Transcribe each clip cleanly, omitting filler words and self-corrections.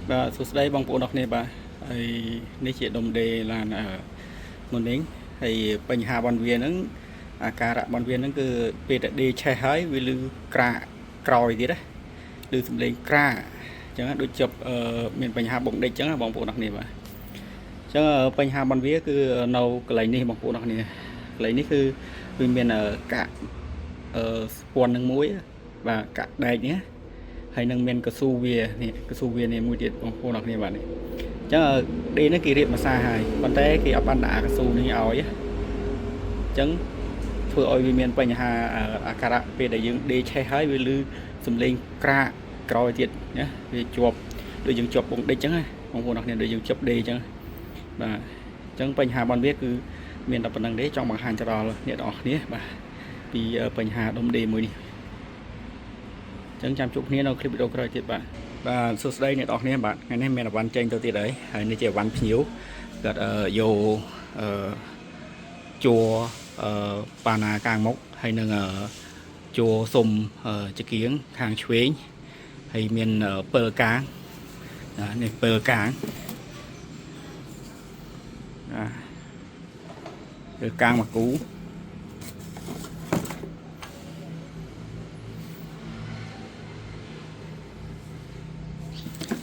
Và số đây bằng bộ đọc này bà ấy này chỉ đồng đề là một đến thìបញ្ហាបនវានឹងអាការៈបនវានឹងគឺពេលតែដេឆេះហើយវាលឺក្រាក្រោយទៀតណាលឺសំឡេងក្រាអញ្ចឹងដូចជប់មានបញ្ហាបងដេកអញ្ចឹងបងប្អូនអរគ្នាបាទអញ្ចឹងបញ្ហាបនវាគឺនៅកន្លែងនេះបងប្អូនអរគ្នាកន្លែងនេះគឺវាមានកាក់ស្ពាន់នឹងមួយបាទកាក់ដែកនេះហើយនឹងមានកស៊ូវានេះកស៊ូវានេះមួយទៀតបងប្អូនអរគ្នាបាទនេះអញ្ចឹងដេនេះគេរៀបភាសាហើយប៉ុន្តែគេអត់បានដាក់កស៊ូនេះឲ្យអញ្ចឹងធ្វើឲ្យវាមានបញ្ហាអាការៈពេលដែលយើងដេឆេះហើយវាលឺសំឡេងក្រាកក្រោយទៀតណាវាជាប់ដូចយើងជាប់បងដេកអញ្ចឹងណាបងប្អូនអរគ្នាដូចយើងជាប់ដេអញ្ចឹងបាទអញ្ចឹងបញ្ហាបនវាគឺមានតែប៉ុណ្្នឹងទេចង់បង្ហាញទៅដល់អ្នកទាំងអស់គ្នាបាទពីបញ្ហាដុំដេមួយនេះអញ្ចឹងចាំជួបគ្នានៅคลิปវីដេអូក្រោយទៀតបាទសួស្តីអ្នកនរគ្នាបាទថ្ងៃនេះមានអវ៉ាន់ចេញទៅទៀតហើយនេះជាអវ៉ាន់ភ្ញៀវគាត់យកជួប៉ាណាកាងមុខហើយនឹងជួសុំចង្គៀងខាងឆ្វេងហើយមានពិលកាងនេះពិលកាងពិលកាងមកគូ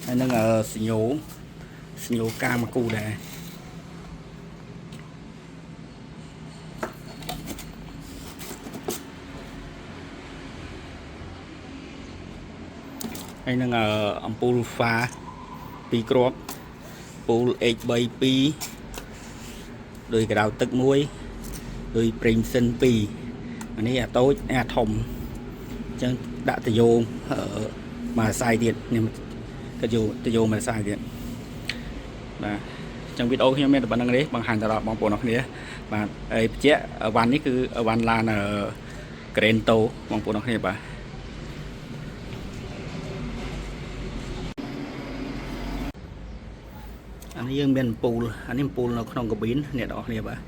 ហើយនឹងសញ្ញូកាងមកគូដែរហើយនឹងអំពូលហ្វា2គ្រាប់ពូល H3 2ដោយកដៅទឹក1ដោយប្រេងសិន2អានេះអាតូចអាធំអញ្ចឹងដាក់តយោងមកខ្សែទៀតខ្ញុំក៏យកតយោងមកខ្សែទៀតបាទអញ្ចឹងវីដេអូខ្ញុំមានតែប៉ុណ្្នឹងទេបង្ហាញទៅដល់បងប្អូនអរគ្នាបាទហើយបញ្ជាក់អវ៉ាន់នេះគឺអវ៉ាន់ឡានក្រេនតូបងប្អូនអរគ្នាបាទអានេះយើងមានអំពូលអានេះអំពូលនៅក្នុងកាប៊ីនអ្នកនរគ្នាបាទ